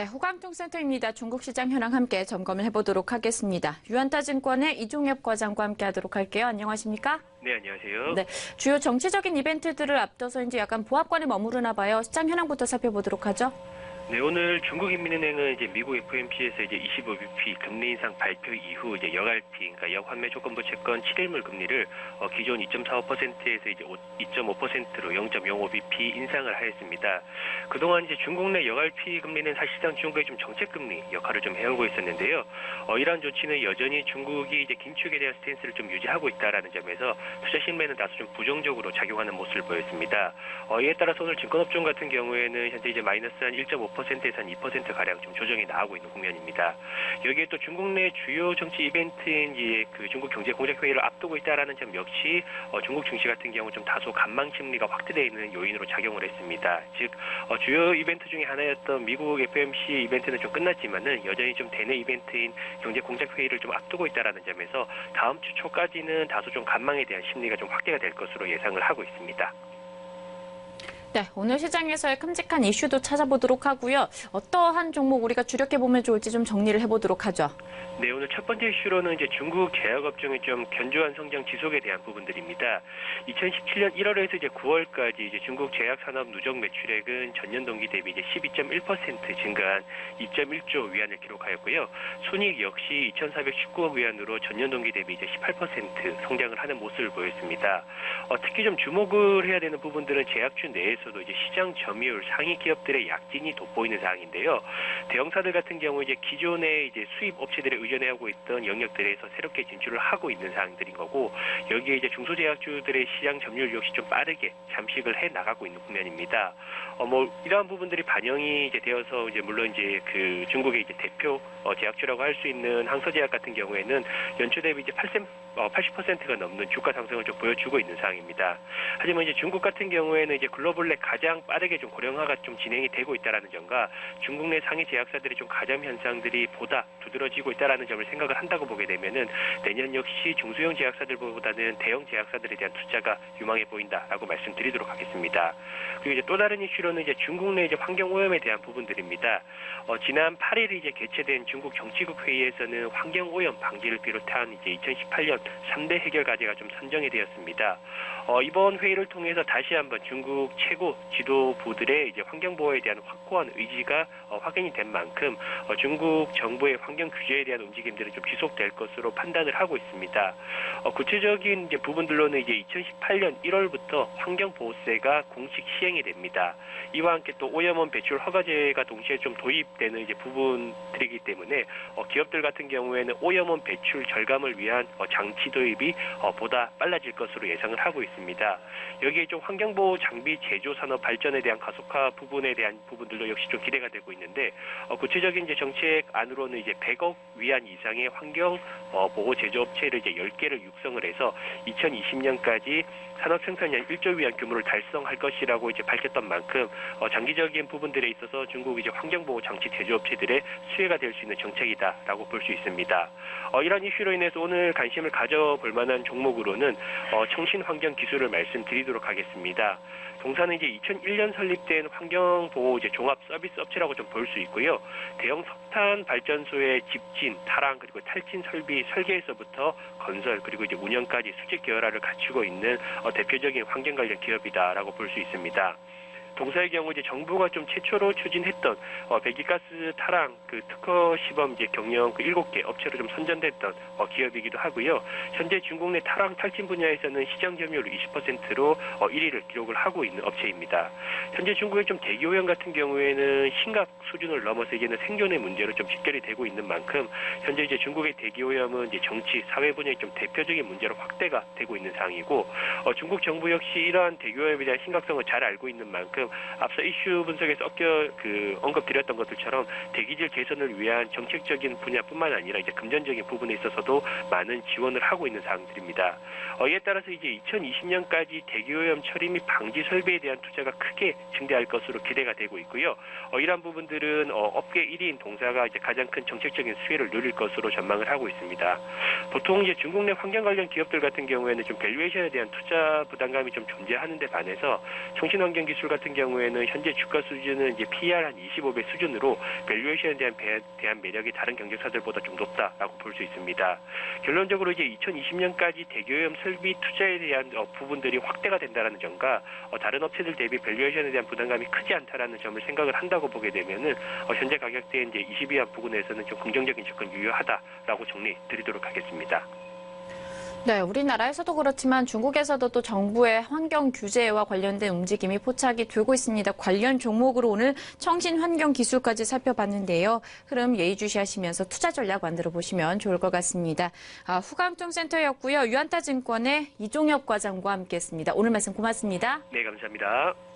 네, 호감통센터입니다. 중국 시장 현황 함께 점검을 해보도록 하겠습니다. 유한타증권의 이종엽 과장과 함께하도록 할게요. 안녕하십니까? 네, 안녕하세요. 네, 주요 정치적인 이벤트들을 앞둬서 이제 약간 보합권에 머무르나 봐요. 시장 현황부터 살펴보도록 하죠. 네, 오늘 중국인민은행은 이제 미국 FOMC에서 이제 25bp 금리 인상 발표 이후 이제 역RP, 그러니까 역환매 조건부 채권 7일물 금리를 기존 2.45%에서 이제 2.5%로 0.05bp 인상을 하였습니다. 그동안 이제 중국 내 역RP 금리는 사실상 중국의 좀 정책 금리 역할을 좀 해오고 있었는데요. 이러한 조치는 여전히 중국이 이제 긴축에 대한 스탠스를 좀 유지하고 있다라는 점에서 투자 신뢰는 다소 좀 부정적으로 작용하는 모습을 보였습니다. 이에 따라서 오늘 증권업종 같은 경우에는 현재 이제 마이너스 한 1.5%에서 한 2%가량 좀 조정이 나오고 있는 국면입니다. 여기에 또 중국 내 주요 정치 이벤트인 이제 그 중국 경제 공작 회의를 앞두고 있다라는 점 역시 중국 증시 같은 경우 좀 다소 관망 심리가 확대되어 있는 요인으로 작용을 했습니다. 즉 주요 이벤트 중에 하나였던 미국 FOMC 이벤트는 좀 끝났지만은 여전히 좀 대내 이벤트인 경제 공작 회의를 좀 앞두고 있다라는 점에서 다음 주 초까지는 다소 좀 관망에 대한 심리가 좀 확대가 될 것으로 예상을 하고 있습니다. 네, 오늘 시장에서의 큼직한 이슈도 찾아보도록 하고요. 어떠한 종목 우리가 주력해보면 좋을지 좀 정리를 해보도록 하죠. 네, 오늘 첫 번째 이슈로는 이제 중국 제약업종의 좀 견조한 성장 지속에 대한 부분들입니다. 2017년 1월에서 이제 9월까지 이제 중국 제약산업 누적 매출액은 전년 동기 대비 이제 12.1% 증가한 2.1조 위안을 기록하였고요. 순이익 역시 2,419억 위안으로 전년 동기 대비 이제 18% 성장을 하는 모습을 보였습니다. 특히 좀 주목을 해야 되는 부분들은 제약주 내에서도 이제 시장 점유율 상위 기업들의 약진이 돋보이는 사항인데요. 대형사들 같은 경우 이제 기존의 이제 수입 업체들의 의존하고 있던 영역들에서 새롭게 진출을 하고 있는 사항들인 거고, 여기에 이제 중소제약주들의 시장 점유율 역시 좀 빠르게 잠식을 해 나가고 있는 국면입니다. 이러한 부분들이 반영이 이제 되어서 이제 물론 이제 그 중국의 이제 대표 제약주라고 할 수 있는 항서제약 같은 경우에는 연초 대비 이제 80%가 넘는 주가 상승을 좀 보여주고 있는 상황입니다. 하지만 이제 중국 같은 경우에는 이제 글로벌 내 가장 빠르게 좀 고령화가 좀 진행이 되고 있다라는 점과 중국 내 상위 제약사들의 좀 가점 현상들이 보다 두드러지고 있다라는 점을 생각을 한다고 보게 되면은 내년 역시 중소형 제약사들보다는 대형 제약사들에 대한 투자가 유망해 보인다라고 말씀드리도록 하겠습니다. 그리고 이제 또 다른 이슈로는 이제 중국 내 이제 환경 오염에 대한 부분들입니다. 지난 8일 이제 개최된 중국 정치국 회의에서는 환경 오염 방지를 비롯한 이제 2018년 3대 해결 과제가 좀 선정이 되었습니다. 이번 회의를 통해서 다시 한번 중국 최고 지도부들의 이제 환경 보호에 대한 확고한 의지가 확인이 된 만큼 중국 정부의 환경 규제에 대한 움직임들은 좀 지속될 것으로 판단을 하고 있습니다. 구체적인 이제 부분들로는 이제 2018년 1월부터 환경보호세가 공식 시행이 됩니다. 이와 함께 또 오염원 배출 허가제가 동시에 좀 도입되는 이제 부분들이기 때문에 기업들 같은 경우에는 오염원 배출 절감을 위한 장치 도입이 보다 빨라질 것으로 예상을 하고 있습니다. 여기에 좀 환경보호 장비 제조 산업 발전에 대한 가속화 부분에 대한 부분들도 역시 좀 기대가 되고 있는데, 구체적인 이제 정책 안으로는 이제 100억 위안 이상의 환경 보호 제조업체를 이제 10개를 육성을 해서 2020년까지 산업 생산량 1조 위안 규모를 달성할 것이라고 이제 밝혔던 만큼 장기적인 부분들에 있어서 중국 이제 환경보호 장치 제조업체들의 수혜가 될 수 있는 정책이다라고 볼 수 있습니다. 이런 이슈로 인해서 오늘 관심을 가져볼 만한 종목으로는 청신환경 기술을 말씀드리도록 하겠습니다. 동사는 이제 2001년 설립된 환경보호 이제 종합 서비스 업체라고 좀 볼 수 있고요. 대형 석탄 발전소의 집진, 탈항 그리고 탈진 설비 설계에서부터 건설 그리고 이제 운영까지 수직 계열화를 갖추고 있는 대표적인 환경 관련 기업이다라고 볼 수 있습니다. 동사의 경우 이제 정부가 좀 최초로 추진했던 배기가스 탈항 그 특허 시범 이제 경영 그 7개 업체로 좀 선전됐던 기업이기도 하고요. 현재 중국 내 탈항 탈진 분야에서는 시장 점유율 20%로 1위를 기록을 하고 있는 업체입니다. 현재 중국의 좀 대기 오염 같은 경우에는 심각 수준을 넘어서 이제는 생존의 문제로 좀 직결이 되고 있는 만큼 현재 이제 중국의 대기 오염은 이제 정치 사회 분야의 좀 대표적인 문제로 확대가 되고 있는 상황이고, 중국 정부 역시 이러한 대기 오염에 대한 심각성을 잘 알고 있는 만큼 앞서 이슈 분석에서 언급드렸던 것들처럼 대기질 개선을 위한 정책적인 분야뿐만 아니라 이제 금전적인 부분에 있어서도 많은 지원을 하고 있는 사항들입니다. 이에 따라서 이제 2020년까지 대기오염 처리 및 방지 설비에 대한 투자가 크게 증대할 것으로 기대가 되고 있고요. 이러한 부분들은 업계 1위인 동사가 이제 가장 큰 정책적인 수혜를 누릴 것으로 전망을 하고 있습니다. 보통 이제 중국 내 환경 관련 기업들 같은 경우에는 좀 밸류에이션에 대한 투자 부담감이 좀 존재하는 데 반해서 청신환경 기술 같은 같은 경우에는 현재 주가 수준은 이제 PER 한 25배 수준으로 밸류에이션에 대한 매력이 다른 경쟁사들보다 좀 높다라고 볼 수 있습니다. 결론적으로 이제 2020년까지 대기오염 설비 투자에 대한 부분들이 확대가 된다라는 점과 다른 업체들 대비 밸류에이션에 대한 부담감이 크지 않다라는 점을 생각을 한다고 보게 되면은 현재 가격대에 이제 22화 부근에서는 좀 긍정적인 접근 유효하다라고 정리 드리도록 하겠습니다. 네, 우리나라에서도 그렇지만 중국에서도 또 정부의 환경 규제와 관련된 움직임이 포착이 되고 있습니다. 관련 종목으로 오늘 청신 환경 기술까지 살펴봤는데요. 흐름 예의주시하시면서 투자 전략 만들어 보시면 좋을 것 같습니다. 후강통센터였고요. 유한타증권의 이종엽 과장과 함께했습니다. 오늘 말씀 고맙습니다. 네, 감사합니다.